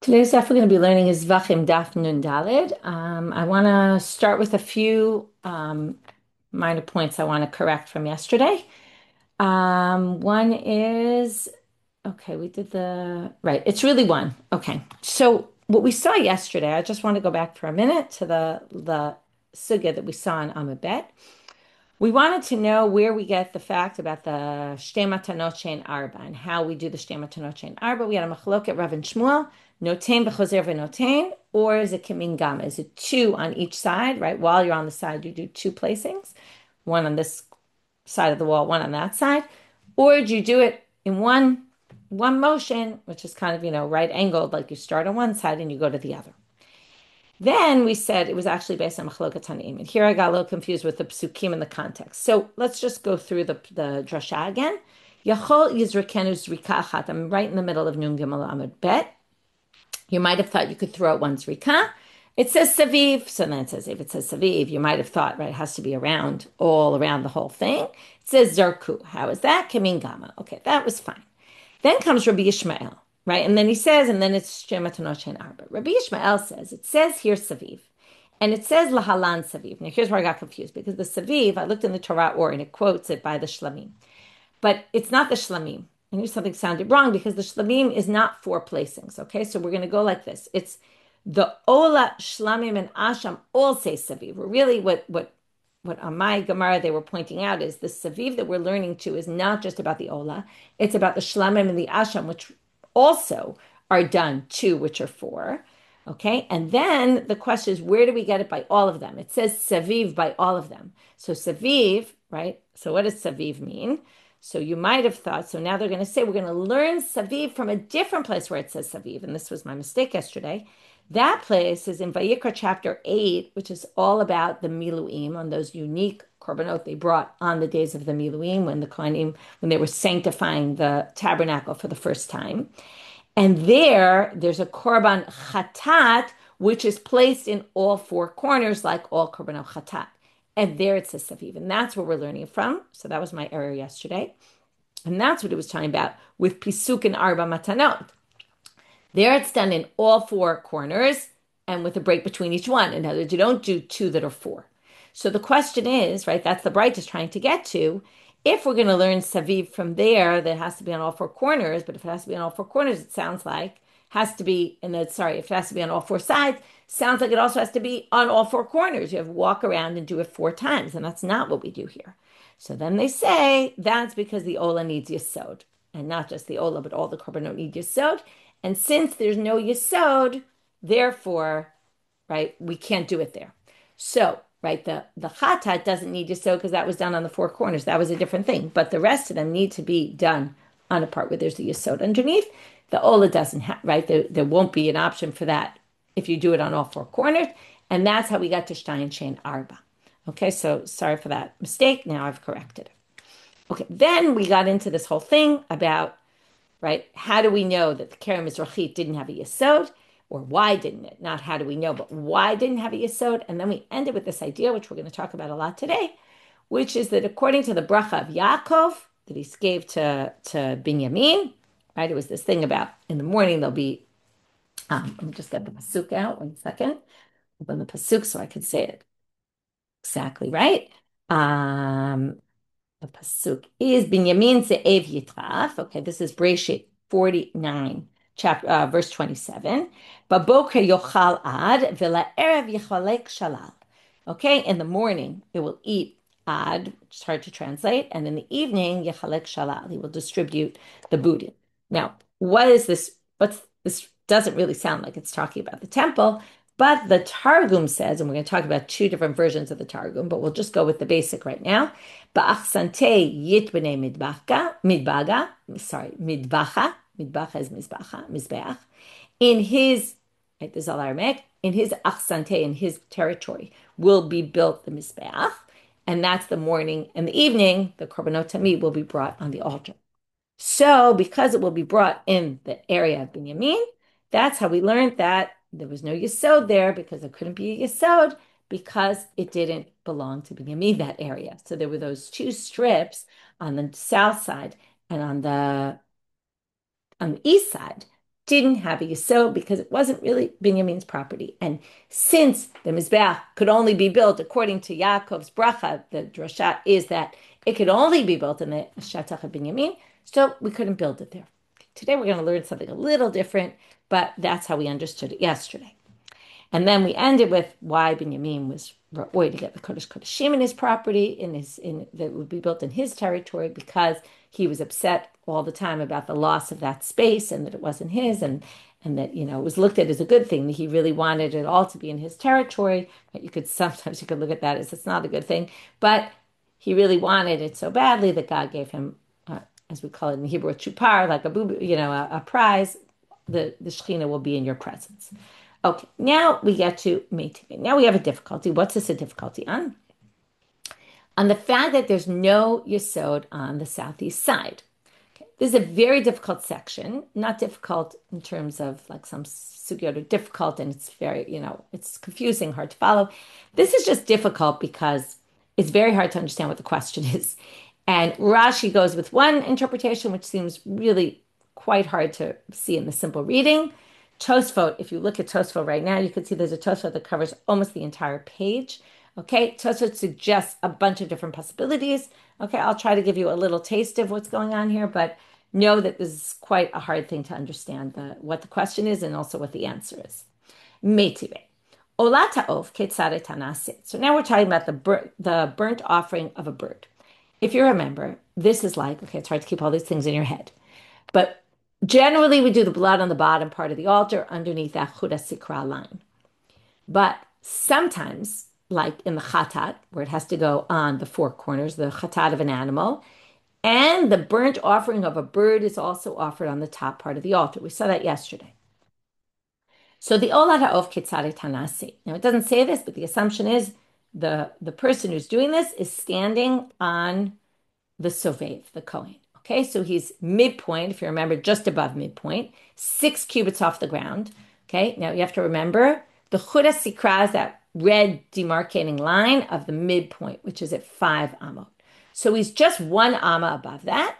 Today's daf we're going to be learning is Zevachim Daf Nun Dalid. I want to start with a few minor points I want to correct from yesterday. One is, okay, we did right, it's really one. Okay, so what we saw yesterday, I just want to go back for a minute to the sugya that we saw in Amud Bet. We wanted to know where we get the fact about the Shtei Matanot Shein Arba and how we do the Shtei Matanot Shein Arba. We had a machlok at Rav and Shmuel, Notain b'chozer v'notain, or is it Kimin Gama? Is it two on each side, right? While you're on the side, you do two placings, one on this side of the wall, one on that side, or do you do it in one motion, which is kind of, right angled, like you start on one side and you go to the other. Then we said it was actually based on Machlokas Tanaim. And here I got a little confused with the psukim in the context. So let's just go through the drasha again. Yachol Yizrakenu Zrika Achat. I'm right in the middle of Nun Gimel Amud Bet. You might have thought you could throw out one Zrika. It says Saviv. So then it says, if it says Saviv, you might have thought, right, it has to be around, all around the whole thing. It says Zarku. How is that? Kamin Gama. Okay, that was fine. Then comes Rabbi Yishmael, right? And then he says, and then it's Shema Tanochen Arba. Rabbi Yishmael says, it says here Saviv, and it says Lahalan Saviv. Now here's where I got confused because the Saviv, I looked in the Torah or and it quotes it by the Shlamim, but it's not the Shlamim. I knew something sounded wrong because the Shlamim is not four placings. Okay, so we're going to go like this. It's the Ola, Shlamim, and Asham all say Saviv. Really, what on my Gemara they were pointing out is the Saviv that we're learning to is not just about the Ola, it's about the Shlamim and the Asham, which also are done two, which are four. Okay, and then the question is, where do we get it by all of them? It says Saviv by all of them. So Saviv, right? So what does Saviv mean? So you might have thought, so now they're going to say we're going to learn Saviv from a different place where it says Saviv, and this was my mistake yesterday. That place is in Vayikra chapter 8, which is all about the Miluim, on those unique korbanot they brought on the days of the Miluim, when the Kohanim, when they were sanctifying the tabernacle for the first time. And there's a korban chatat, which is placed in all four corners, like all korbanot chatat. And there it says Saviv. And that's where we're learning from. So that was my error yesterday. And that's what it was talking about with Pisuk and Arba Matanot. There it's done in all four corners and with a break between each one. In other words, you don't do two that are four. So the question is, right, that's the Bright is trying to get to. If we're going to learn Saviv from there, that has to be on all four corners. But if it has to be on all four corners, it sounds like has to be, if it has to be on all four sides, sounds like it also has to be on all four corners. You have to walk around and do it four times, and that's not what we do here. So then they say that's because the Ola needs Yesod, and not just the Ola, but all the korbanot need Yesod. And since there's no Yesod, therefore, right, we can't do it there. So, right, the Chatat doesn't need Yesod because that was done on the four corners. That was a different thing. But the rest of them need to be done on a part where there's the Yesod underneath. The Ola doesn't have, right? There won't be an option for that if you do it on all four corners. And that's how we got to Stein Chain Arba. Okay, so sorry for that mistake. Now I've corrected it. Okay, then we got into this whole thing about, right, how do we know that the Kerem Mizrachit didn't have a Yesod? Or why didn't it? Not how do we know, but why didn't have a Yesod? And then we ended with this idea, which we're going to talk about a lot today, which is that according to the bracha of Yaakov that he gave to Binyamin, right? It was this thing about in the morning there'll be, let me just get the pasuk out 1 second. Open the pasuk so I can say it exactly right. The pasuk is Binyamin Ze'ev Yitraf. Okay, this is Breshit 49, chapter verse 27. Baboker yochal ad v'la'erev yichalek shalal. Okay, in the morning it will eat ad, which is hard to translate, and in the evening yichalek shalal. He will distribute the booty. Now, what is this? What's this? Doesn't really sound like it's talking about the temple, but the Targum says, and we're going to talk about two different versions of the Targum, but we'll just go with the basic right now. Ba'achsante yitbene midbaga, sorry, midbacha. Midbacha is mizbeach. In his, right, this is all Aramaic, in his achsante, in his territory, will be built the mizbeach, and that's the morning and the evening, the korbanot tamid will be brought on the altar. So, because it will be brought in the area of Binyamin, that's how we learned that there was no Yesod there because there couldn't be a Yesod because it didn't belong to Binyamin, that area. So there were those two strips on the south side and on the east side. didn't have a yesod because it wasn't really Binyamin's property. And since the Mizbeach could only be built according to Yaakov's bracha, the drasha is that it could only be built in the Shatach of Binyamin, so we couldn't build it there. Today we're going to learn something a little different, but that's how we understood it yesterday. And then we ended with why Binyamin was ra'oi to get the Kodesh Kodeshim in his property, that would be built in his territory, because he was upset all the time about the loss of that space and that it wasn't his, and that it was looked at as a good thing that he really wanted it all to be in his territory. But sometimes you could look at that as it's not a good thing, but he really wanted it so badly that God gave him, as we call it in Hebrew, a chupar, like a prize. The Shekhinah will be in your presence. Okay, now we get to Meitiv. Now we have a difficulty. What's this a difficulty on? On the fact that there's no Yesod on the southeast side. Okay. This is a very difficult section, not difficult in terms of like some sugyot are difficult and it's very, it's confusing, hard to follow. This is just difficult because it's very hard to understand what the question is. And Rashi goes with one interpretation, which seems really quite hard to see in the simple reading. Tosfot, if you look at Tosfot right now, you can see there's a Tosfot that covers almost the entire page. Okay, Tosfot suggests a bunch of different possibilities. Okay, I'll try to give you a little taste of what's going on here, but know that this is quite a hard thing to understand what the question is and also what the answer is. Meitive. Olata of ketzare tanasit. So now we're talking about the burnt offering of a bird. If you remember, this is like, okay, it's hard to keep all these things in your head, but generally, we do the blood on the bottom part of the altar underneath that Chuda Sikra line. But sometimes, like in the Chatat, where it has to go on the four corners, the Chatat of an animal, and the burnt offering of a bird is also offered on the top part of the altar. We saw that yesterday. So the Olat HaOf Ketzare Tanasi. Now, it doesn't say this, but the assumption is the person who's doing this is standing on the Sovev, the Kohen. Okay, so he's midpoint, if you remember, just above midpoint, 6 cubits off the ground. Okay, now you have to remember the Chuda Sikra is that red demarcating line of the midpoint, which is at 5 amot. So he's just 1 amma above that,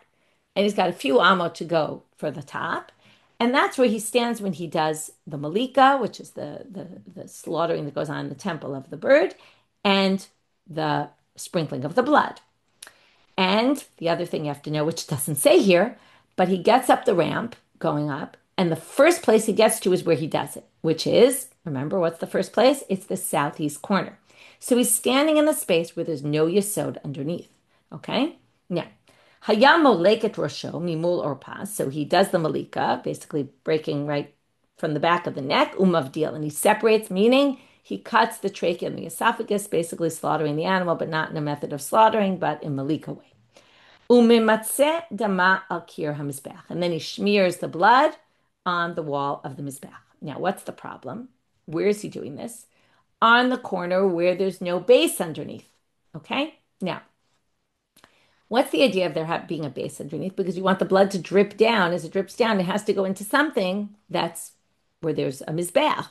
and he's got a few amot to go for the top. And that's where he stands when he does the malika, which is the slaughtering that goes on in the temple of the bird, and the sprinkling of the blood. And the other thing you have to know, which doesn't say here, but he gets up the ramp going up, and the first place he gets to is where he does it, which is, remember, what's the first place? It's the southeast corner. So he's standing in the space where there's no yesod underneath. Okay? Now, Hayam moleket rosho mimul orpas. So he does the malika, basically breaking right from the back of the neck, umavdil, and he separates, meaning he cuts the trachea and the esophagus, basically slaughtering the animal, but not in a method of slaughtering, but in malika way. Umematzeh dama al kir hamizbeach, and then he smears the blood on the wall of the mizbeach. Now, what's the problem? Where is he doing this? On the corner where there's no base underneath. Okay? Now, what's the idea of there being a base underneath? Because you want the blood to drip down. As it drips down, it has to go into something that's where there's a mizbeach.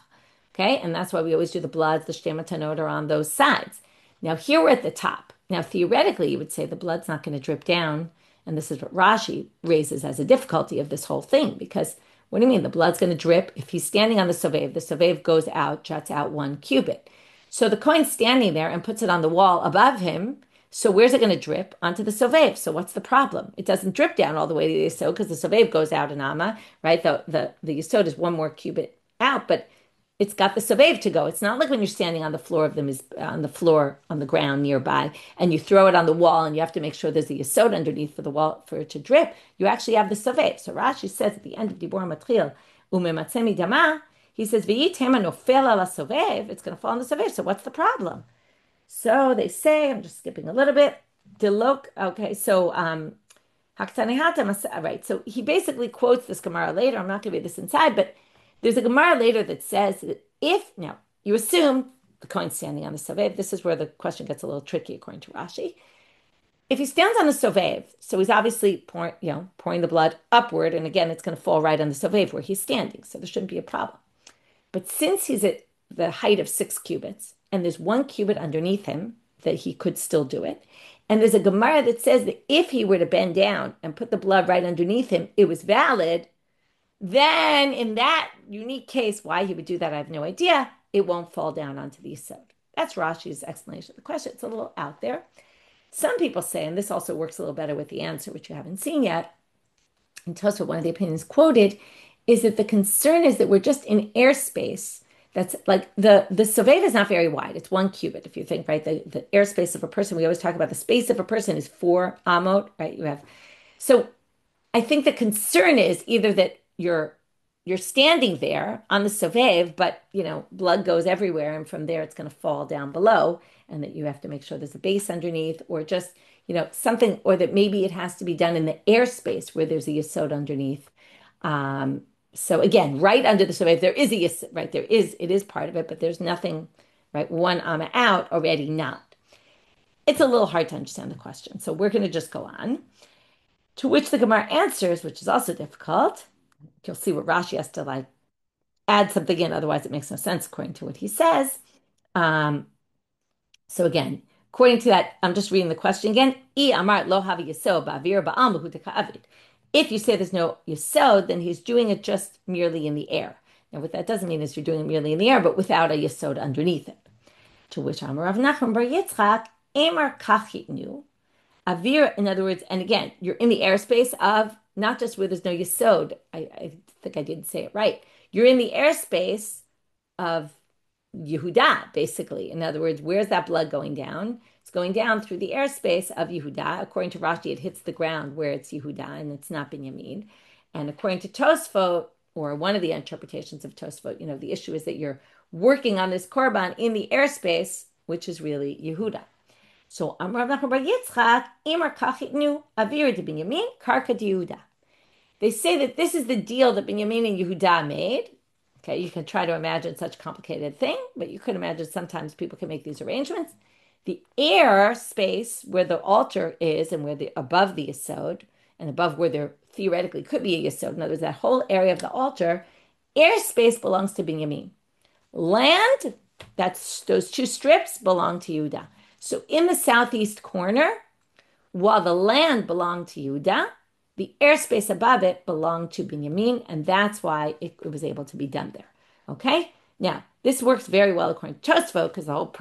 Okay, and that's why we always do the bloods, the shtei matanot are on those sides. Now here we're at the top. Now theoretically, you would say the blood's not going to drip down, and this is what Rashi raises as a difficulty of this whole thing, because what do you mean the blood's going to drip? If he's standing on the sovev goes out, juts out 1 cubit. So the Kohen's standing there and puts it on the wall above him. So where's it going to drip? Onto the sovev. So what's the problem? It doesn't drip down all the way to the yesod because the sovev goes out in amma, right? The yesod is 1 more cubit out, but it's got the sovev to go. It's not like when you're standing on the floor on the ground nearby, and you throw it on the wall, and you have to make sure there's a yesod underneath for the wall for it to drip. You actually have the sovev. So Rashi says at the end of Dibor Matril, umematzemi dama, he says v'yitema nofel ala sovev. It's going to fall on the sovev. So what's the problem? So they say, I'm just skipping a little bit. Delok. Okay, so right. So he basically quotes this Gemara later. I'm not going to read this inside, but there's a Gemara later that says that now you assume the Kohen's standing on the sovev. This is where the question gets a little tricky according to Rashi. If he stands on the sovev, so he's obviously pouring the blood upward, and again, it's going to fall right on the sovev where he's standing, so there shouldn't be a problem. But since he's at the height of 6 cubits, and there's 1 cubit underneath him, that he could still do it, and there's a Gemara that says that if he were to bend down and put the blood right underneath him, it was valid. then in that unique case, why he would do that, I have no idea. It won't fall down onto the yesod. That's Rashi's explanation of the question. It's a little out there. Some people say, and this also works a little better with the answer, which you haven't seen yet, and Tosfot, one of the opinions quoted, is that the concern is that we're just in airspace that's like the Sovev is not very wide. It's 1 cubit, if you think, right? The airspace of a person, we always talk about the space of a person is 4 amot, right? You have so I think the concern is either that you're standing there on the Sovev, but blood goes everywhere, and from there it's going to fall down below, and that you have to make sure there's a base underneath, or just something, or that maybe it has to be done in the airspace where there's a yesod underneath. So again, right under the Sovev, there is a yesod, right? It is part of it, but there's nothing, right? 1 amma out already not. It's a little hard to understand the question, so we're going to just go on. To which the Gemara answers, which is also difficult. You'll see what Rashi has to add something in, otherwise it makes no sense according to what he says. So again, according to that, I'm just reading the question again. If you say there's no yesod, then he's doing it just merely in the air. Now, what that doesn't mean is you're doing it merely in the air, but without a yesod underneath it. To which Amar Rav Nachman bar Yitzchak, Emar kachitnu. Avir, in other words, and again, you're in the airspace of not just where there's no yesod. I think I didn't say it right. You're in the airspace of Yehuda, basically. In other words, where's that blood going down? It's going down through the airspace of Yehuda. According to Rashi, it hits the ground where it's Yehuda, and it's not Binyamin. And according to Tosfot, or one of the interpretations of Tosfot, the issue is that you're working on this korban in the airspace, which is really Yehuda. So Amar Rav Nachman bar Yitzchak, Imar kachitnu avir de Binyamin karka de Yehuda. They say that this is the deal that Binyamin and Yehuda made. Okay, you can try to imagine such a complicated thing, but you could imagine sometimes people can make these arrangements. The air space where the altar is, and where the above the yesod, and above where there theoretically could be a yesod, in other words, that whole area of the altar, airspace belongs to Binyamin. Land, that's those two strips, belong to Yehuda. So in the southeast corner, while the land belonged to Yehuda, the airspace above it belonged to Binyamin, and that's why it was able to be done there. Okay? Now, this works very well according to Tosfot, because the whole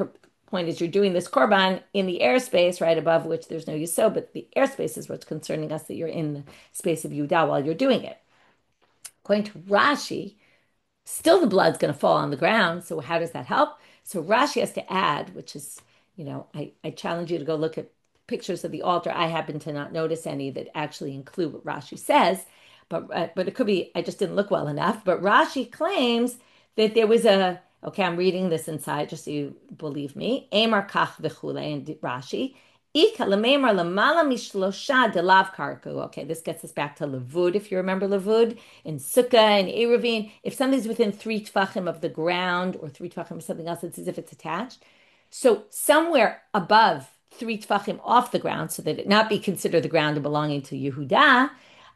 point is you're doing this korban in the airspace right above which there's no yesod, but the airspace is what's concerning us, that you're in the space of Yehuda while you're doing it. According to Rashi, still the blood's going to fall on the ground, so how does that help? So Rashi has to add, which is, I challenge you to go look at pictures of the altar. I happen to not notice any that actually include what Rashi says, but it could be I just didn't look well enough. But Rashi claims that there was okay, I'm reading this inside just so you believe me. Emar kach v'chule, and Rashi. Okay, this gets us back to Levud, if you remember Levud, in Sukkah and Eruvin. If something's within 3 tefachim of the ground, or 3 tefachim of something else, it's as if it's attached. So somewhere above 3 tefachim off the ground, so that it not be considered the ground and belonging to Yehuda,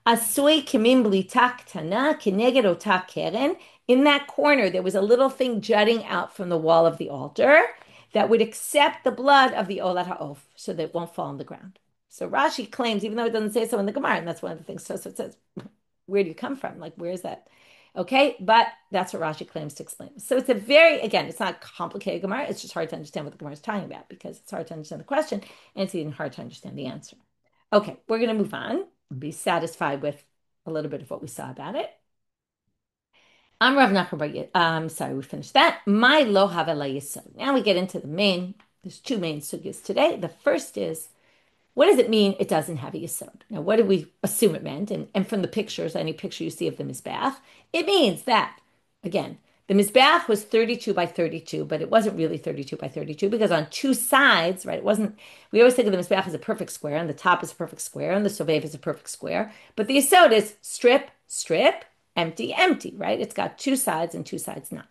asoi kimim blitak tana kineged otak keren. In that corner, there was a little thing jutting out from the wall of the altar that would accept the blood of the olat ha'of, so that it won't fall on the ground. So Rashi claims, even though it doesn't say so in the Gemara, and that's one of the things, so it says, where do you come from? Like, where is that? Okay, but that's what Rashi claims to explain. So it's again, it's not a complicated Gemara. It's just hard to understand what the Gemara is talking about, because it's hard to understand the question, and it's even hard to understand the answer. Okay, we're going to move on and be satisfied with a little bit of what we saw about it. I'm Rav Nachman. Sorry, we finished that. My lo have yesod. Now we get into there's 2 main sugyas today. The first is, what does it mean it doesn't have a yesod? Now, what did we assume it meant? And from the pictures, any picture you see of the mizbeach, it means that, again, the mizbeach was 32 by 32, but it wasn't really 32 by 32, because on 2 sides, right, we always think of the mizbeach as a perfect square, and the top is a perfect square, and the sovev is a perfect square, but the yesod is strip, strip, empty, empty, right? It's got 2 sides and 2 sides not.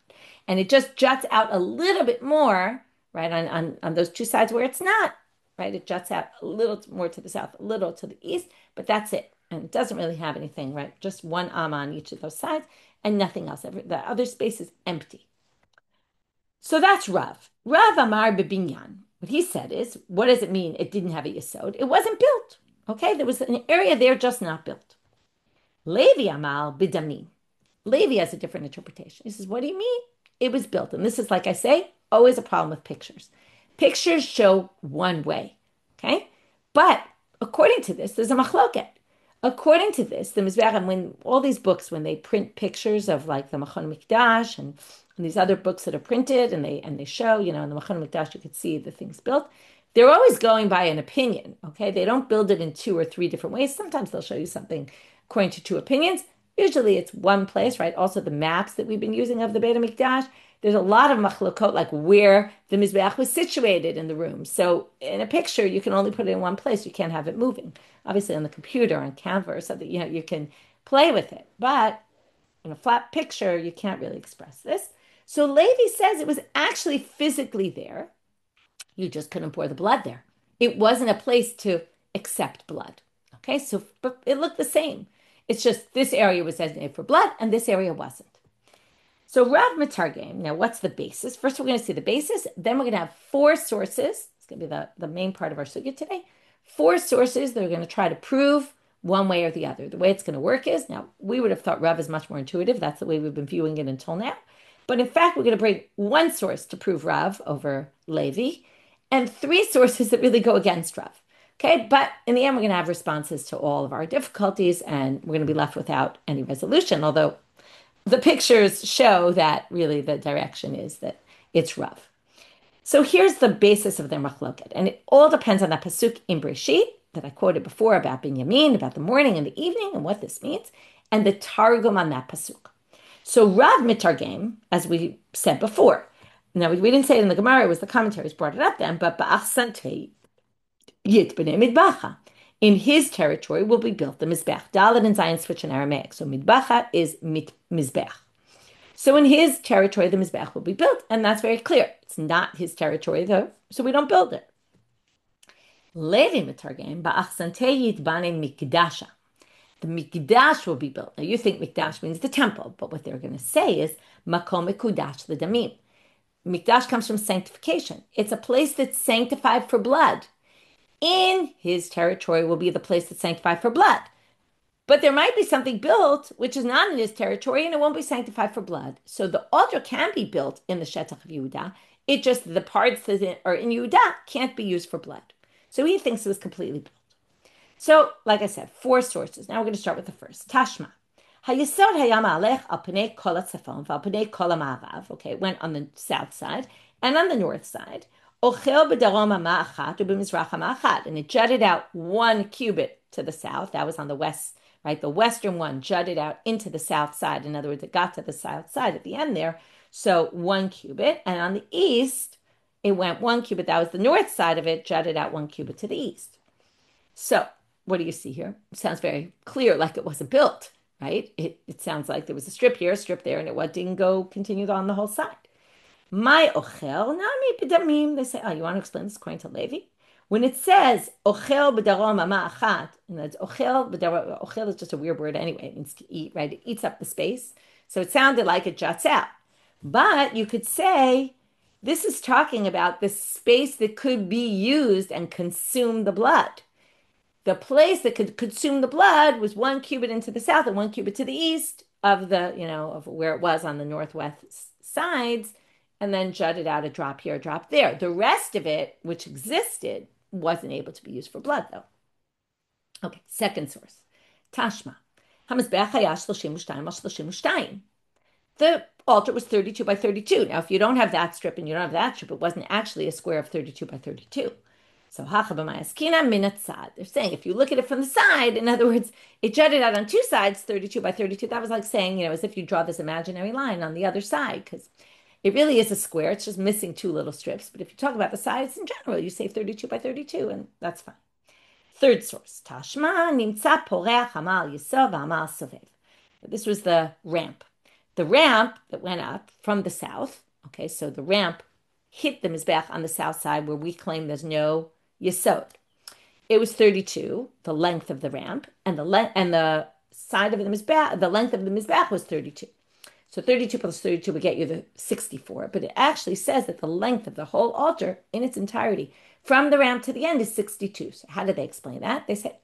And it just juts out a little bit more, right, on those 2 sides where it's not, right? It juts out a little more to the south, a little to the east, but that's it. And it doesn't really have anything, right? Just 1 amma on each of those sides and nothing else. The other space is empty. So that's Rav. Rav Amar Bebinyan. What he said is, what does it mean it didn't have a yesod? It wasn't built, okay? There was an area there just not built. Levi Amal Bidamin. Levi has a different interpretation. He says, what do you mean? It was built. And this is, like I say, always a problem with pictures. Pictures show one way, okay? But according to this, there's a machloket. According to this, the Mizbeach, and when all these books, when they print pictures of like the Machon Mikdash and these other books that are printed and they show, in the Machon Mikdash, you could see the things built. They're always going by an opinion, okay? They don't build it in 2 or 3 different ways. Sometimes they'll show you something according to 2 opinions. Usually it's one place, right? Also the maps that we've been using of the Beit HaMikdash, there's a lot of machlokot, like where the Mizbeach was situated in the room. So in a picture, you can only put it in one place. You can't have it moving. Obviously on the computer, on Canva or something, you can play with it. But in a flat picture, you can't really express this. So Levi says it was actually physically there. You just couldn't pour the blood there. It wasn't a place to accept blood. Okay, so but it looked the same. It's just this area was designated for blood and this area wasn't. So Rav Mitargem, now what's the basis? First, we're going to see the basis. Then we're going to have 4 sources. It's going to be the main part of our sugya today. 4 sources that are going to try to prove one way or the other. The way it's going to work is, now we would have thought Rav is much more intuitive. That's the way we've been viewing it until now. But in fact, we're going to bring 1 source to prove Rav over Levi and 3 sources that really go against Rav. Okay, but in the end, we're going to have responses to all of our difficulties and we're going to be left without any resolution, although the pictures show that really the direction is that it's Rav. So here's the basis of their machloket, and it all depends on that pasuk in Breshit that I quoted before about Binyamin, about the morning and the evening and what this means, and the targum on that pasuk. So Rav mitargem, as we said before. Now we didn't say it in the Gemara; it was the commentaries brought it up then. But ba'achsante yit b'nei midbacha. In his territory will be built the Mizbech. Dalet and Zion switch in Aramaic. So Midbacha is Mizbech. So in his territory, the Mizbech will be built. And that's very clear. It's not his territory, though, so we don't build it. Levi Mitargem, Ba'achsante Yitbane Mikdasha. The Mikdash will be built. Now you think Mikdash means the temple, but what they're going to say is Makom Mikudash L'Damim. Mikdash comes from sanctification. It's a place that's sanctified for blood. In his territory will be the place that's sanctified for blood. But there might be something built which is not in his territory and it won't be sanctified for blood. So the altar can be built in the Shetach of Yehuda. It just, the parts that are in Yehuda can't be used for blood. So he thinks it was completely built. So, like I said, 4 sources. Now we're going to start with the first. Tashma. Hayesod hayam alech al panei kol hatzafon v'al panei kol ha'ma'arav. Okay, it went on the south side and on the north side. Ochel b'darom ha'ma'achat u'b'mizrach ha'ma'achat. And it jutted out 1 cubit to the south. That was on the west, right? The western one jutted out into the south side. In other words, it got to the south side at the end there. So 1 cubit. And on the east, it went 1 cubit. That was the north side of it, jutted out 1 cubit to the east. So what do you see here? It sounds very clear, like it wasn't built, right? It sounds like there was a strip here, a strip there, and it didn't go continue on the whole side. My ochel nami b'damim. They say, oh, you want to explain this according to Levi? When it says ochel b'darom ma'achat, and that's ochel b'darom, ochel is just a weird word anyway. It means to eat, right? It eats up the space. So it sounded like it juts out. But you could say this is talking about the space that could be used and consume the blood. The place that could consume the blood was 1 cubit into the south and 1 cubit to the east of the, of where it was on the northwest sides, and then jutted out a drop here, a drop there. The rest of it, which existed, wasn't able to be used for blood, though. Okay, second source. Tashma. The altar was 32 by 32. Now, if you don't have that strip and you don't have that strip, it wasn't actually a square of 32 by 32. So, they're saying if you look at it from the side, in other words, it jutted out on 2 sides, 32 by 32. That was like saying, as if you draw this imaginary line on the other side, because it really is a square. It's just missing 2 little strips. But if you talk about the sides in general, you say 32 by 32, and that's fine. Third source. Tashma nimtza poreach hamal yisov hamal sovev. This was the ramp. The ramp that went up from the south. Okay, so the ramp hit the Mizbech on the south side where we claim there's no yisod. It was 32, the length of the ramp, and the side of the Mizbech, the length of the Mizbech was 32. So 32 plus 32 would get you the 64, but it actually says that the length of the whole altar in its entirety from the ramp to the end is 62. So how did they explain that? They said,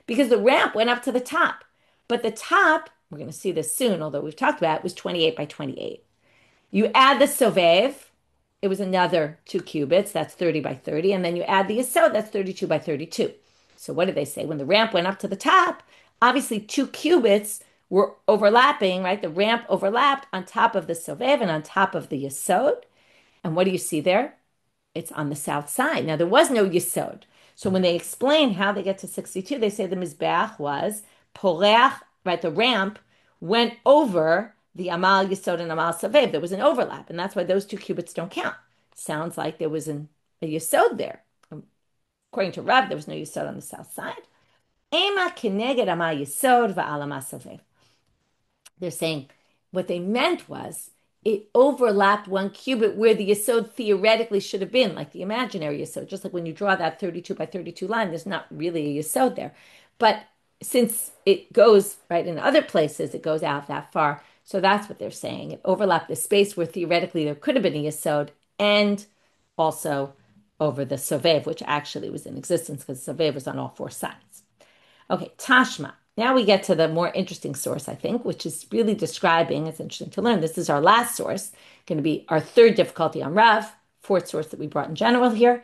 because the ramp went up to the top, but the top we're going to see this soon, although we've talked about it, was 28 by 28. You add the sovev, it was another 2 cubits, that's 30 by 30, and then you add the yesod, that's 32 by 32. So what did they say? When the ramp went up to the top, obviously 2 cubits were overlapping, right? The ramp overlapped on top of the sovev and on top of the yesod. And what do you see there? It's on the south side. Now, there was no yesod. So when they explain how they get to 62, they say the mizbeach was poreach, right? The ramp went over the amal yesod and amal savev. There was an overlap, and that's why those 2 cubits don't count. Sounds like there was a yesod there. According to Rav, there was no yesod on the south side. Ema keneged amal yesod va'al amal savev. They're saying what they meant was it overlapped 1 cubit where the yesod theoretically should have been, like the imaginary yesod. Just like when you draw that 32 by 32 line, there's not really a yesod there. But since it goes right in other places, it goes out that far. So that's what they're saying. It overlapped the space where theoretically there could have been a yesod, and also over the sovev, which actually was in existence because sovev was on all 4 sides. Okay, Tashma. Now we get to the more interesting source, I think, which is really describing, it's interesting to learn. This is our last source, going to be our third difficulty on Rav, fourth source that we brought in general here.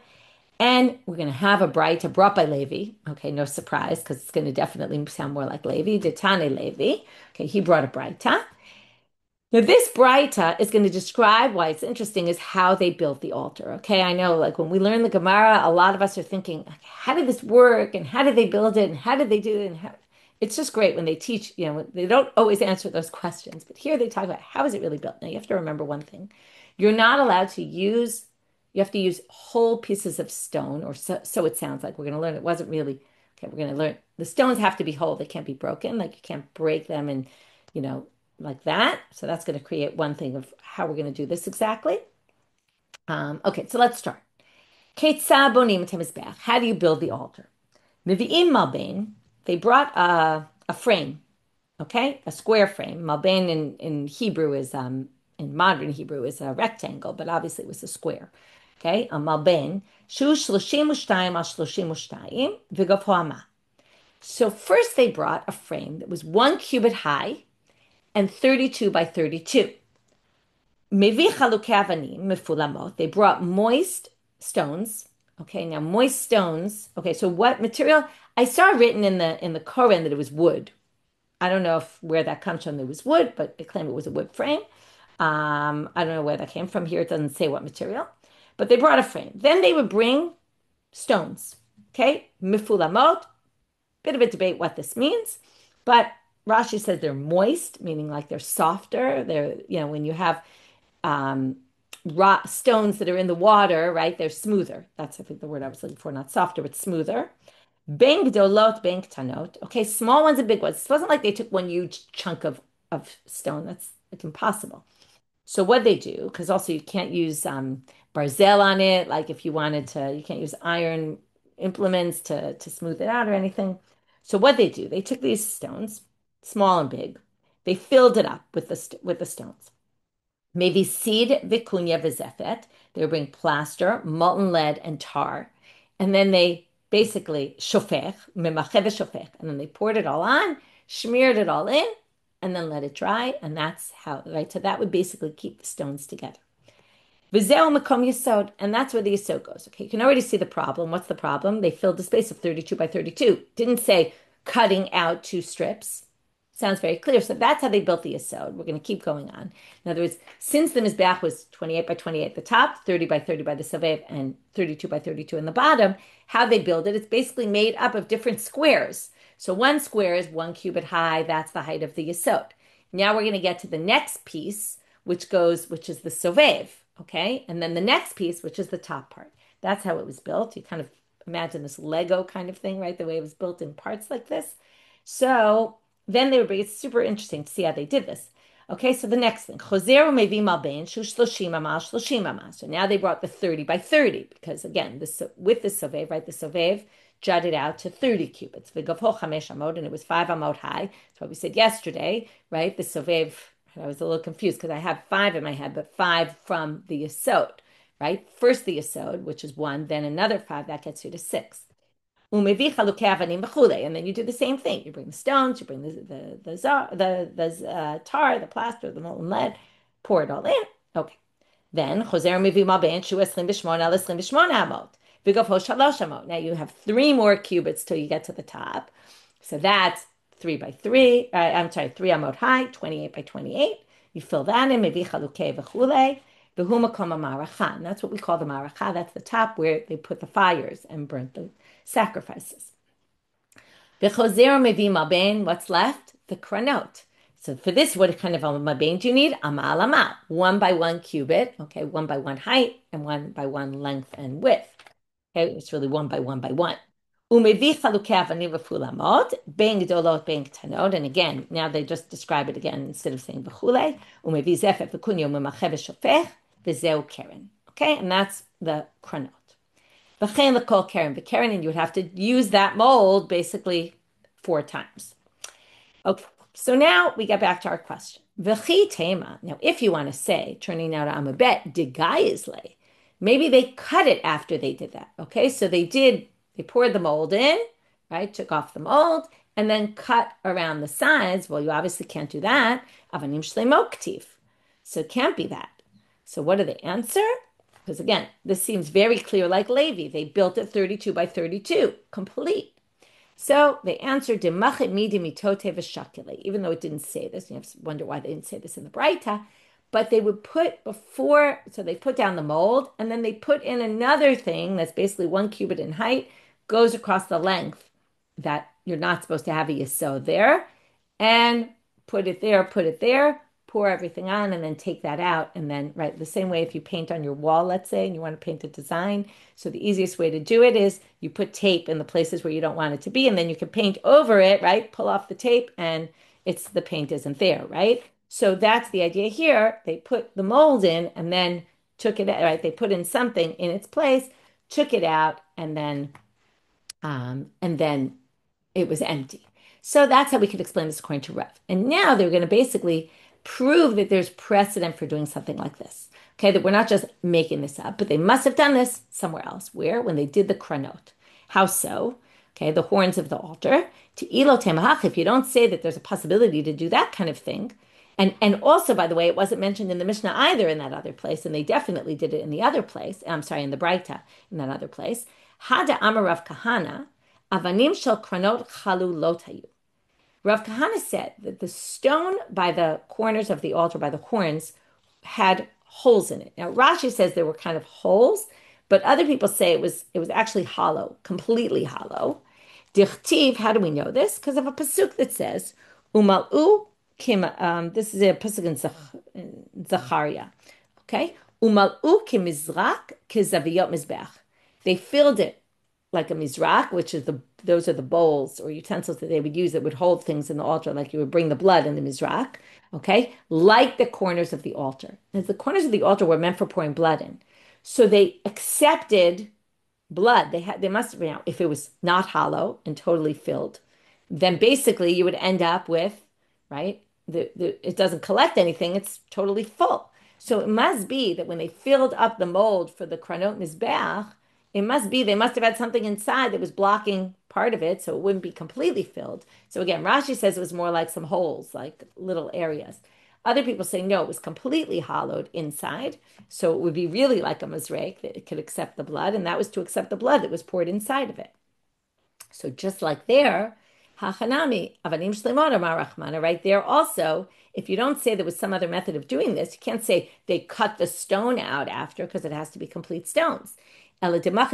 And we're going to have a braita brought by Levi. Okay, no surprise, because it's going to definitely sound more like Levi. Detane Levi. Okay, he brought a braita. Now, this braita is going to describe why it's interesting is how they built the altar. Okay, I know like when we learn the Gemara, a lot of us are thinking, how did this work? And how did they build it? And how did they do it? And how... It's just great when they teach, they don't always answer those questions. But here they talk about how is it really built? Now, you have to remember one thing. You're not allowed to use, you have to use whole pieces of stone, or so it sounds like. We're going to learn it wasn't really, okay, we're going to learn the stones have to be whole. They can't be broken. Like you can't break them and, like that. So that's going to create one thing of how we're going to do this exactly. Okay, so let's start. How do you build the altar? Mivi'im malbein. They brought a frame, okay, a square frame. Malbein in Hebrew is in modern Hebrew is a rectangle, but obviously it was a square. Okay, a malbein. Shu 32 al 32 v'gavho. So first they brought a frame that was 1 cubit high and 32 by 32. Mevi chalukei avanim mefulamot. They brought moist stones. Okay, now moist stones. Okay, so what material? I saw written in the Koran that it was wood. I don't know where that comes from. It was wood, but they claim it was a wood frame. I don't know where that came from. Here it doesn't say what material, but they brought a frame. Then they would bring stones. Okay, mifulamot. Bit of a debate what this means, but Rashi says they're moist, meaning like they're softer. They're, when you have stones that are in the water, right? They're smoother. That's, I think, the word I was looking for, not softer, but smoother. Ben gdolot, ben ktanot. Okay, small ones and big ones. It wasn't like they took one huge chunk of stone. That's like impossible. So what they do, because also you can't use barzel on it. Like if you wanted to, you can't use iron implements to smooth it out or anything. So what they do, they took these stones, small and big. They filled it up with the stones. Maybe seed vicunya vizefet. They would bring plaster, molten lead, and tar. And then they basically shofech, memacheh shofech. And then they poured it all on, smeared it all in, and then let it dry. And that's how, right? So that would basically keep the stones together. V'zeu makom yesod. And that's where the yesod goes. Okay, you can already see the problem. What's the problem? They filled the space of 32 by 32. Didn't say cutting out 2 strips. Sounds very clear. So that's how they built the yesod. We're going to keep going on. In other words, since the mizbeach was 28 by 28 at the top, 30 by 30 by the savev, and 32 by 32 in the bottom, how they build it, it's basically made up of different squares. So one square is 1 cubit high. That's the height of the yesod. Now we're going to get to the next piece, which is the sovev, okay? And then the next piece, which is the top part. That's how it was built. You kind of imagine this Lego kind of thing, right? The way it was built in parts like this. So then it's super interesting to see how they did this. Okay, so the next thing, Chozer mevi malbein shu 30 amal 30 amal. So now they brought the 30 by 30 because again, with the sovev, right? The sovev jutted out to 30 cubits. V'gavho 5 amot, and it was 5 amot high. That's what we said yesterday, right? The sovev. I was a little confused because I have 5 in my head, but 5 from the yesod, right? First the yesod, which is 1, then another 5 that gets you to 6. Umevi chalukei avanim v'chulei. And then you do the same thing. You bring the stones, you bring the tar, the plaster, the molten lead, pour it all in. Okay. Then chozer mevi maben shu 28 al 28 amot. V'gofo 3 amot. Now you have 3 more cubits till you get to the top. So that's 3 by 3. I'm sorry, 3 amot high, 28 by 28. You fill that in, mevi chalukei v'chulei. V'hu makom ha'maracha. That's what we call the maracha. That's the top where they put the fires and burnt the sacrifices. V'chozer mevi maben. What's left? The kranot. So for this, what kind of a maben do you need? Amal amal, 1 by 1 cubit, okay, 1 by 1 height and 1 by 1 length and width. Okay, it's really 1 by 1 by 1. Umevi chalukei avanim v'fulamot, ben gedolot ben ktanot, and again, now they just describe it again instead of saying v'chulei. Umevi zefet v'kunyo u'memache v'shofech v'zeu keren. Okay, and that's the kranot. V'chein l'kol keren v'keren, and you would have to use that mold basically 4 times. Okay. So now we get back to our question. V'chi tema. Now, if you want to say, turning now to Amabet, digayizle, maybe they cut it after they did that. Okay, so they poured the mold in, right? Took off the mold and then cut around the sides. Well, you obviously can't do that. Avanim shleimo ktiv. So it can't be that. So what do they answer? Because again, this seems very clear like Levi. They built it 32 by 32, complete. So they answered, even though it didn't say this. You have to wonder why they didn't say this in the Braita. But they would put before, so they put down the mold, and then they put in another thing that's basically 1 cubit in height, goes across the length that you're not supposed to have a yesod there, and put it there, pour everything on, and then take that out. And then, right, the same way if you paint on your wall, let's say, and you want to paint a design. So the easiest way to do it is you put tape in the places where you don't want it to be, and then you can paint over it, right? Pull off the tape, and the paint isn't there, right? So that's the idea here. They put the mold in and then took it out, right? They put in something in its place, took it out, and then it was empty. So that's how we could explain this according to Rav. And now they're going to basically prove that there's precedent for doing something like this. Okay, that we're not just making this up, but they must have done this somewhere else. Where? When they did the kranot. How so? Okay, the horns of the altar. To ilo temahach, if you don't say that there's a possibility to do that kind of thing. And also, by the way, it wasn't mentioned in the Mishnah either in that other place, and they definitely did it in the other place. I'm sorry, in the Braita, in that other place. Hada amar Rav Kahana, avanim shel kranot chalu lotayu. Rav Kahana said that the stone by the corners of the altar, by the horns, had holes in it. Now Rashi says there were kind of holes, but other people say it was actually hollow, completely hollow. Dichtiv, how do we know this? Because of a pasuk that says, Umal'u kim, this is a pasuk in Zechariah, okay? Umal'u kimizrak kizaviyot mizbech. They filled it like a mizrak, which is those are the bowls or utensils that they would use that would hold things in the altar, like you would bring the blood in the mizrak, okay? Like the corners of the altar. As the corners of the altar were meant for pouring blood in. So they accepted blood. They must have, if it was not hollow and totally filled, then basically you would end up with, right? It doesn't collect anything, it's totally full. So it must be that when they filled up the mold for the kranot mizbeach, they must have had something inside that was blocking part of it, so it wouldn't be completely filled. So again, Rashi says it was more like some holes, like little areas. Other people say no, it was completely hollowed inside, so it would be really like a mizrek that it could accept the blood, and that was to accept the blood that was poured inside of it. So just like there, hachanami avanim shleimot amar Rachmana, right there also. If you don't say there was some other method of doing this, you can't say they cut the stone out after because it has to be complete stones. It must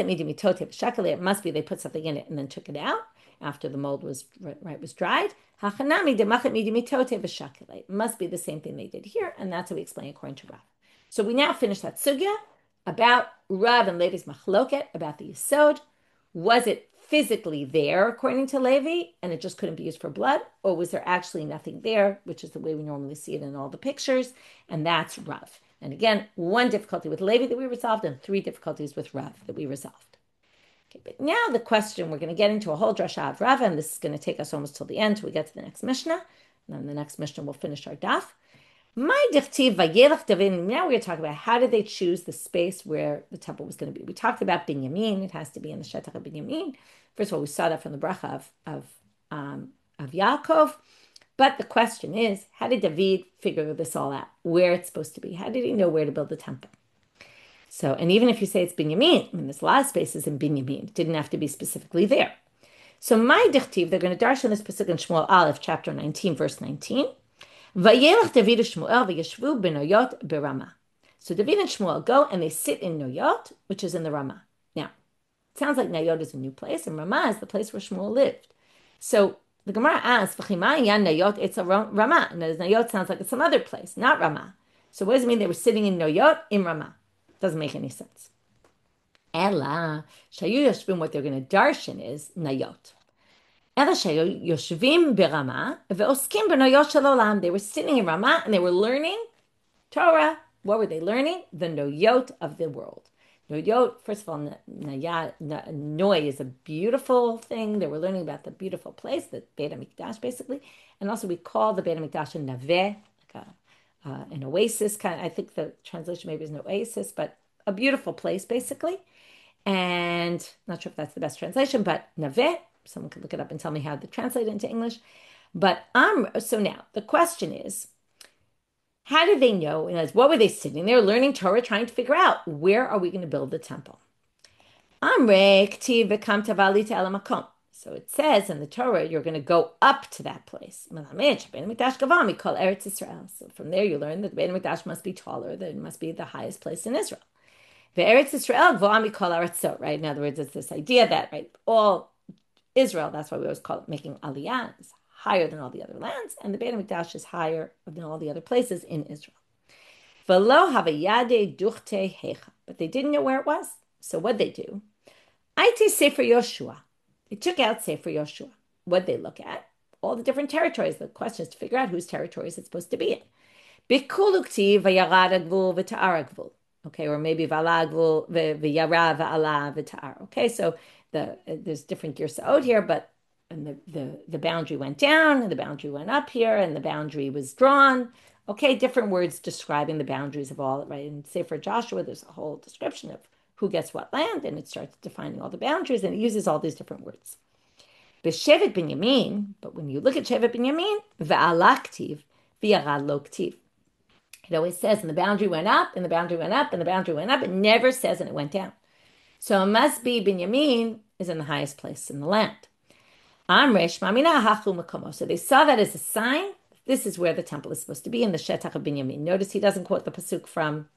be they put something in it and then took it out after the mold was dried. It must be the same thing they did here, and that's how we explain according to Rav. So we now finish that sugya about Rav and Levi's machloket about the yesod. Was it physically there according to Levi, and it just couldn't be used for blood, or was there actually nothing there, which is the way we normally see it in all the pictures, and that's Rav. And again, 1 difficulty with Levi that we resolved and 3 difficulties with Rav that we resolved. Okay, but now the question, we're going to get into a whole drasha of Rav, and this is going to take us almost till the end till we get to the next Mishnah. And then the next Mishnah will finish our daf. My dichtiv vayelach David. Now we're going to talk about how did they choose the space where the temple was going to be. We talked about Binyamin. It has to be in the Shetach of Binyamin. First of all, we saw that from the bracha of Yaakov. But the question is, how did David figure this all out? Where it's supposed to be? How did he know where to build the temple? So, and even if you say it's Binyamin, I mean, there's a lot of spaces in Binyamin. It didn't have to be specifically there. So, my dichtiv, they're going to darshan this pasuk in Shmuel Aleph, chapter 19, verse 19. Vayelach David and Shmuel v'yeshvu b'noyot b'Rama. So David and Shmuel go and they sit in Noyot, which is in the Rama. Now, it sounds like Noyot is a new place, and Rama is the place where Shmuel lived. So the Gemara asks, "V'chima yan Noyot?" It's a Rama, and Noyot sounds like it's some other place, not Rama. So what does it mean they were sitting in Noyot in Rama? Doesn't make any sense. Ella shayu yoshvim. What they're going to darshan is Noyot. They were sitting in Ramah and they were learning Torah. What were they learning? The Noyot of the world. Noyot, first of all, Noy is a beautiful thing. They were learning about the beautiful place, the Beit HaMikdash, basically. And also we call the Beit HaMikdash a Naveh, like an oasis. I think the translation maybe is an oasis, but a beautiful place, basically. And not sure if that's the best translation, but Naveh. Someone could look it up and tell me how to translate it into English. But so now the question is, how did they know? What were they sitting there learning Torah, trying to figure out where are we going to build the temple? So it says in the Torah, you're going to go up to that place. So from there you learn that the Beit HaMikdash must be taller, that it must be the highest place in Israel. Right? In other words, it's this idea that all Israel, that's why we always call it making aliyah, is higher than all the other lands, and the Beit HaMikdash is higher than all the other places in Israel. But they didn't know where it was. So what'd they do? Sefer Yoshua. They took out Sefer Yoshua. What'd they look at? All the different territories. The question is to figure out whose territories it's supposed to be in. Okay, or maybe Valagvul v'yara v'ala v'ta'ar. Okay, so there's different girsaot here, but the boundary went down, and the boundary went up here, and the boundary was drawn. Okay, different words describing the boundaries of all, right? In Sefer Joshua, there's a whole description of who gets what land, and it starts defining all the boundaries, and it uses all these different words. B'shevet Binyamin, but when you look at Shevet Binyamin, v'alaktiv v'yara lo ktiv. It always says, and the boundary went up, and the boundary went up, and the boundary went up. It never says, and it went down. So it must be Binyamin is in the highest place in the land. So they saw that as a sign. This is where the temple is supposed to be, in the Shetach of Binyamin. Notice he doesn't quote the pasuk from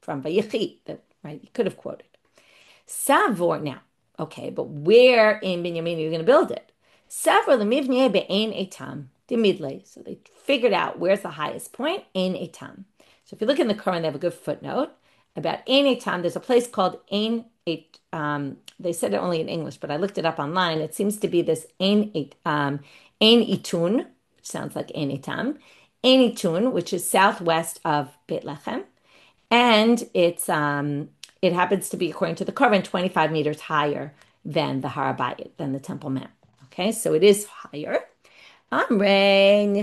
Vayichi, right? He could have quoted. Savor now. Okay, but where in Binyamin are you going to build it? Savor lemivnei be'ein Eitam. So they figured out where's the highest point, Ein Eitam. So if you look in the Quran, they have a good footnote about Ein Eitam. There's a place called Ein Eitam. They said it only in English, but I looked it up online. It seems to be this Ein Itun, which sounds like Ein Eitam. Ein Itun, which is southwest of Beit Lechem. And it happens to be, according to the Quran, 25 meters higher than the Har HaBayit, than the Temple Mount. Okay, so it is higher. But then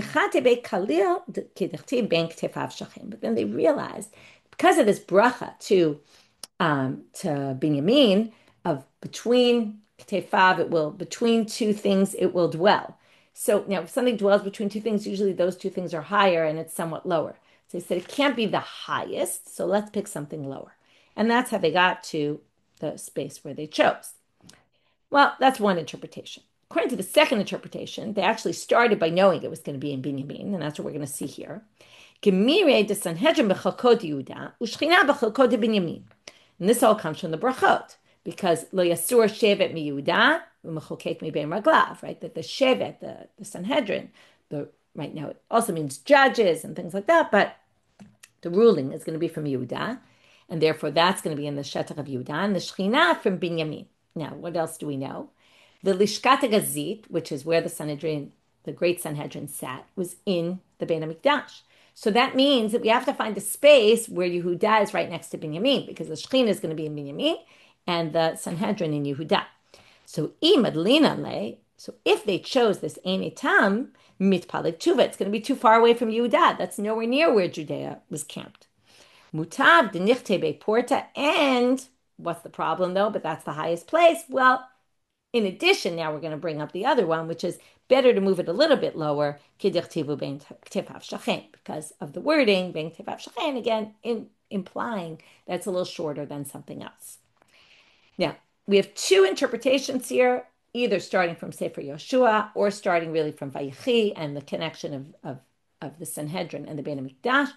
they realized, because of this bracha to Binyamin of between Ktefav, between two things it will dwell. So now if something dwells between two things, usually those two things are higher and it's somewhat lower. So they said it can't be the highest, so let's pick something lower. And that's how they got to the space where they chose. Well, that's one interpretation. According to the second interpretation, they actually started by knowing it was going to be in Binyamin, and that's what we're going to see here. And this all comes from the brachot, because lo yasur shevet mi Yehuda u'mechokek mi bein raglav, right? That the shevet, the Sanhedrin, right now it also means judges and things like that, but the ruling is going to be from Yehuda, and therefore that's going to be in the Shetach of Yehuda, and the Shekhinah from Binyamin. Now, what else do we know? The Lishkat HaGazit, which is where the Sanhedrin, the great Sanhedrin sat, was in the Beit HaMikdash. So that means that we have to find a space where Yehuda is right next to Binyamin, because the Shekhinah is going to be in Binyamin and the Sanhedrin in Yehuda. So if they chose this Ein Eitam, Mitpalig Tuva. It's going to be too far away from Yehuda. That's nowhere near where Judea was camped. Mutav denichte be porta. And what's the problem though? But that's the highest place. Well, in addition, now we're going to bring up the other one, which is better to move it a little bit lower, because of the wording, again, implying that it's a little shorter than something else. Now, we have two interpretations here, either starting from Sefer Yoshua or starting really from Vayechi and the connection of the Sanhedrin and the Beit HaMikdash,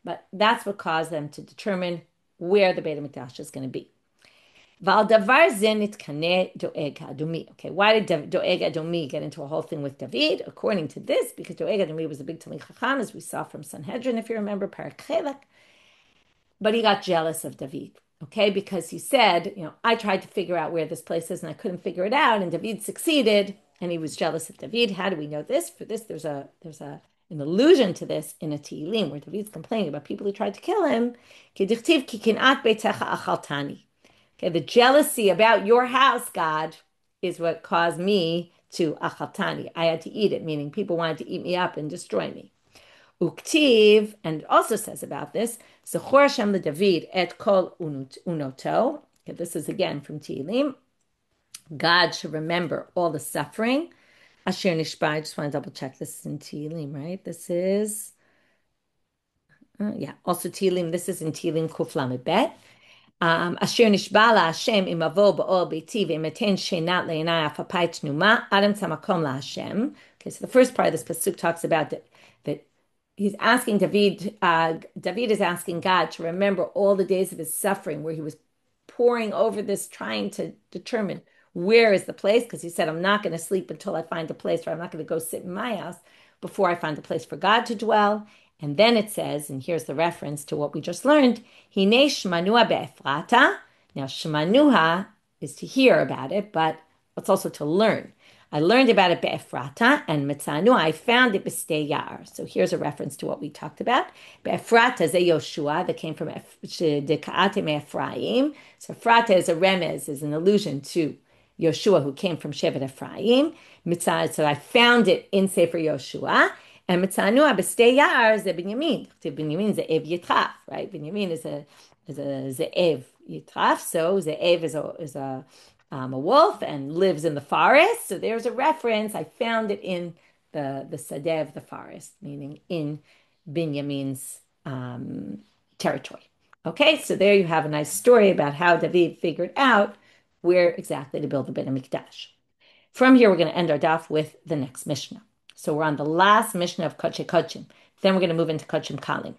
but that's what caused them to determine where the Beit HaMikdash is going to be. Okay, why did Doeg Adomi get into a whole thing with David? According to this, because Doeg Adomi was a big Talmid Chacham, as we saw from Sanhedrin, if you remember, Parak Chelek. But he got jealous of David, okay, because he said, I tried to figure out where this place is and I couldn't figure it out, and David succeeded, and he was jealous of David. How do we know this? For this, there's an allusion to this in a Tehillim where David's complaining about people who tried to kill him. Okay, the jealousy about your house, God, is what caused me to achaltani. I had to eat it, meaning people wanted to eat me up and destroy me. Uktiv, and it also says about this, Zechor Hashem David et kol unoto. Okay, this is again from Tehillim. God should remember all the suffering. Asher Nishba, I just want to double check. This is in Tehillim, right? This is, also Tehillim. This is in Tehillim Kuf Lamed Bet. Asher nishba la Hashem imavo ba'ol beiti ve'meten shenat le'enai afapai tnuma adam tzamakom la Hashem. Okay, so the first part of this pasuk talks about that he's asking David. David is asking God to remember all the days of his suffering, where he was poring over this, trying to determine where is the place, because he said, I'm not going to sleep until I find a place, or I'm not going to go sit in my house before I find a place for God to dwell. And then it says, and here's the reference to what we just learned, Hine shmanua be'efrata. Now, shmanuha is to hear about it, but it's also to learn. I learned about it be'efrata, and mitzanu, I found it b'stei yar. So here's a reference to what we talked about. Be'efrata ze Yoshua, that came from deka'ate me'Ephraim. So Efrata is a remez, is an allusion to Yoshua, who came from Shevet Ephraim. So I found it in Sefer Yoshua. And Mitzanua b'stei yar ze Binyamin. Binyamin ze'ev yitraf, right? Binyamin is a ze'ev yitraf. So ze'ev is a wolf and lives in the forest. So there's a reference. I found it in the sadeh of the forest, meaning in Binyamin's territory. Okay, so there you have a nice story about how David figured out where exactly to build the Beit HaMikdash. From here, we're going to end our daf with the next Mishnah. So we're on the last Mishnah of Kodshe Kodshim. Then we're going to move into Kodshim Kalim.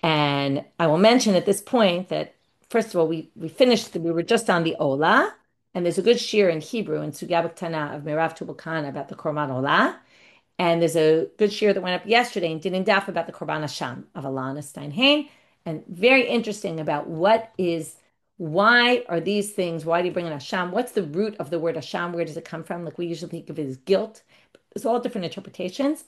And I will mention at this point that, first of all, we were just on the Ola, and there's a good shiur in Hebrew in Sugya B'Ktana of Merav Tubal-Kana about the Korban Ola. And there's a good shiur that went up yesterday in Din Daf about the Korban Hasham of Alana Steinhain. And very interesting about why are these things, why do you bring in Hasham? What's the root of the word Hasham? Where does it come from? Like we usually think of it as guilt. There's all different interpretations.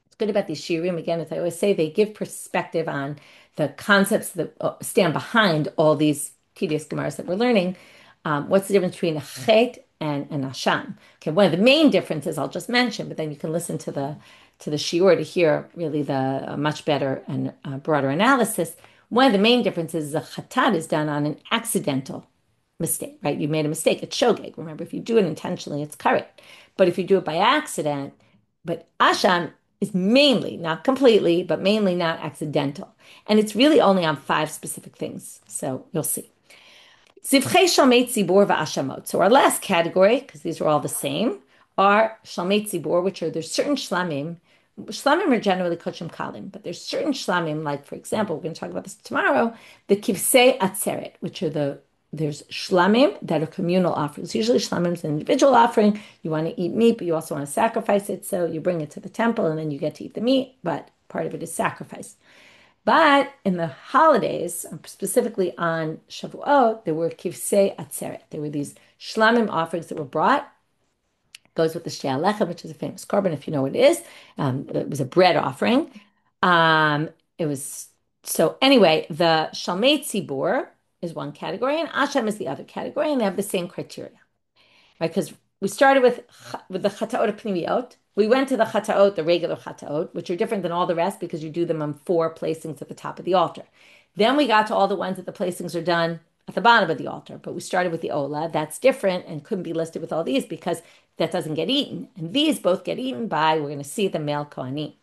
It's good about these shiurim, again, as I always say, they give perspective on the concepts that stand behind all these tedious gemaras that we're learning. What's the difference between a chet and Hasham? Okay, one of the main differences I'll just mention, but then you can listen to the shiur to hear really the much better and broader analysis. One of the main differences is a chatat is done on an accidental mistake, right? You made a mistake. It's shogeg. Remember, if you do it intentionally, it's correct. But if you do it by accident, but Asham is mainly, not completely, but mainly not accidental. And it's really only on 5 specific things. So you'll see. Zivchei shalmei tzibor va'ashamot. So our last category, because these are all the same, are shalmei tzibor, which are there's certain shlamim. Shlamim are generally kochim kalim, but there's certain shlamim, like for example, we're going to talk about this tomorrow, the kivsei atzeret, which are there's shlamim that are communal offerings. Usually shlamim is an individual offering. You want to eat meat, but you also want to sacrifice it. So you bring it to the temple and then you get to eat the meat, but part of it is sacrifice. But in the holidays, specifically on Shavuot, there were kivsei atzeret. There were these shlamim offerings that were brought. It goes with the shei alechem, which is a famous korban, if you know what it is. It was a bread offering. So anyway, the shalmei tzibur is one category, and Asham is the other category, and they have the same criteria, right? Because we started with the chataot pnimiot. We went to the chataot, the regular chataot, which are different than all the rest because you do them on four placings at the top of the altar. Then we got to all the ones that the placings are done at the bottom of the altar, but we started with the ola. That's different and couldn't be listed with all these because that doesn't get eaten. And these both get eaten by, we're going to see the male kohanim.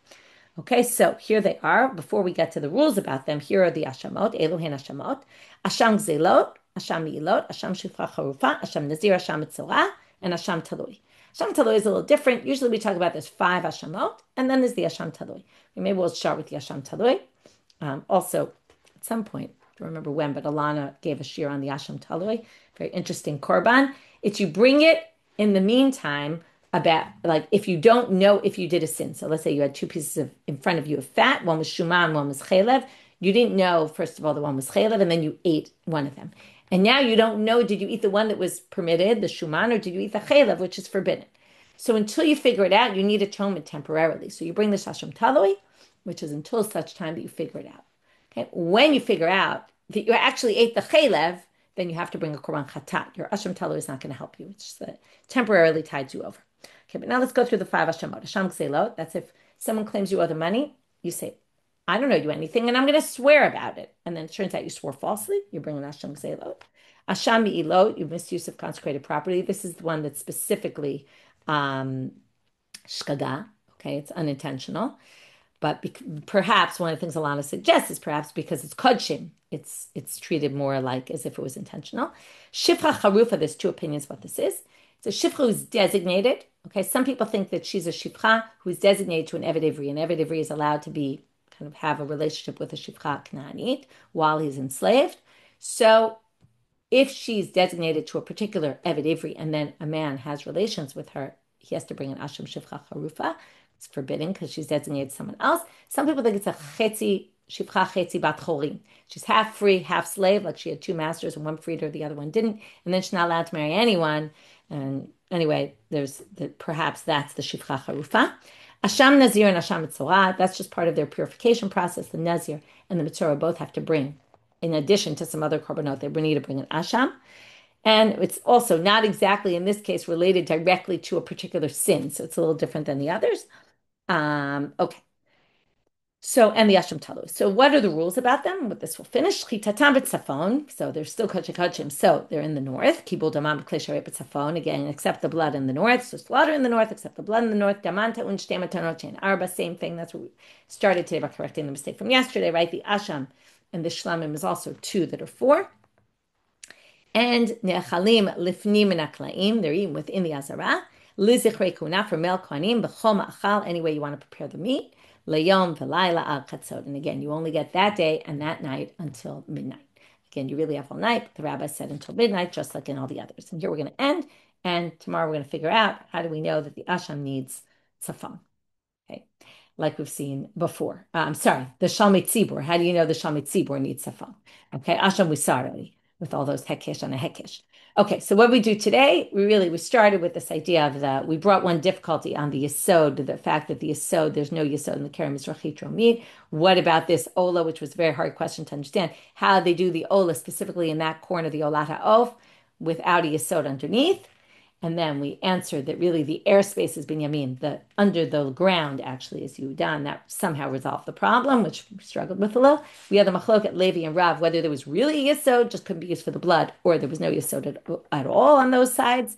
Okay, so here they are. Before we get to the rules about them, here are the ashamot. Elohen ashamot. Asham gzelot, asham meilot, asham shifra charufa, asham nazir, asham mitzorah, and asham talui. Asham talui is a little different. Usually we talk about there's 5 ashamot, and then there's the asham talui. Maybe we'll start with the asham talui. Also, at some point, I don't remember when, but Alana gave a shiur on the asham talui. Very interesting korban. It's you bring it in the meantime about, like, if you don't know if you did a sin. So let's say you had 2 pieces in front of you of fat. One was shuman, one was chalev. You didn't know, first of all, the one was chalev, and then you ate one of them. And now you don't know, did you eat the one that was permitted, the shuman, or did you eat the chalev, which is forbidden? So until you figure it out, you need atonement temporarily. So you bring the shasham talui, which is until such time that you figure it out. Okay. When you figure out that you actually ate the chalev, then you have to bring a korban chatat. Your asham talui is not going to help you. It's just temporarily tied you over. Okay, but now let's go through the 5 ashamot. Asham gzelot, that's if someone claims you owe the money, you say, I don't owe you anything, and I'm going to swear about it. And then it turns out you swore falsely. You bring an asham gzelot. Asham meilot, you misuse of consecrated property. This is the one that's specifically shkaga. Okay, it's unintentional. But perhaps one of the things Alana suggests is perhaps because it's kodshim, it's treated more like as if it was intentional. Shifra charufa, there's 2 opinions what this is. It's a shifra who's designated. Okay, some people think that she's a shifra who's designated to an eved ivri. An eved ivri is allowed to be kind of have a relationship with a shifra knaanit while he's enslaved. So if she's designated to a particular eved ivri and then a man has relations with her, he has to bring an asham shifra charufa. It's forbidden because she's designated to someone else. Some people think it's a chetzi, shifcha chetzi bat chorim. She's half free, half slave, like she had 2 masters and one freed her, the other one didn't. And then she's not allowed to marry anyone. And anyway, perhaps that's the shifcha charufa. Asham nazir and asham mitzorah, that's just part of their purification process. The nazir and the mitzorah both have to bring, in addition to some other korbanot, they need to bring an asham. And it's also not exactly, in this case, related directly to a particular sin. So it's a little different than the others. Okay. So, and the Asham Talu. So what are the rules about them? With this will finish. Chitatam b'tzafon. So they're still kachim. So they're in the north. Kibul damam b'klei b'tzafon. Again, except the blood in the north. So slaughter in the north, except the blood in the north. Damanta un shtei matanot shein arba. Same thing. That's what we started today by correcting the mistake from yesterday, right? The Asham and the Shlamim is also 2 that are 4. And ne'achalim lifnim min haklaim. They're eaten within the azara. Lizichrei kuna for male kohanim b'chol ma'achal. Any way you want to prepare the meat. Layom v'layla al chatzot. And again, you only get that day and that night until midnight. Again, you really have all night. But the rabbi said until midnight, just like in all the others. And here we're going to end. And tomorrow we're going to figure out how do we know that the asham needs tzafon. Okay, like we've seen before. The shalmei tzibur. How do you know the shalmei tzibur needs tzafon? Okay, asham we saw already with all those hekesh on a hekesh. Okay, so what we do today, we started with this idea of we brought one difficulty on the yesod, the fact that the yesod, there's no yesod in the Kerem Mizrachit Romid. What about this ola, which was a very hard question to understand, how they do the ola specifically in that corner, the olat ha'of, without a yesod underneath. And then we answered that really the airspace is Binyamin, the under the ground actually is Yudan. That somehow resolved the problem, which we struggled with a little. We had the machloket Levi and Rav, whether there was really a yesod, just couldn't be used for the blood, or there was no yesod at all on those sides.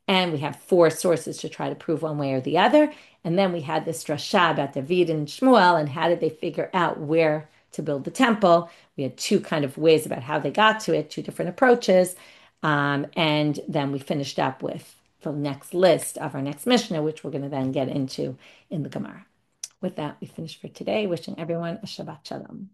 And we have 4 sources to try to prove one way or the other. And then we had this drasha about David and Shmuel and how did they figure out where to build the temple. We had 2 kind of ways about how they got to it, 2 different approaches. And then we finished up with the next list of our next Mishnah, which we're going to then get into in the Gemara. With that, we finish for today. Wishing everyone a Shabbat Shalom.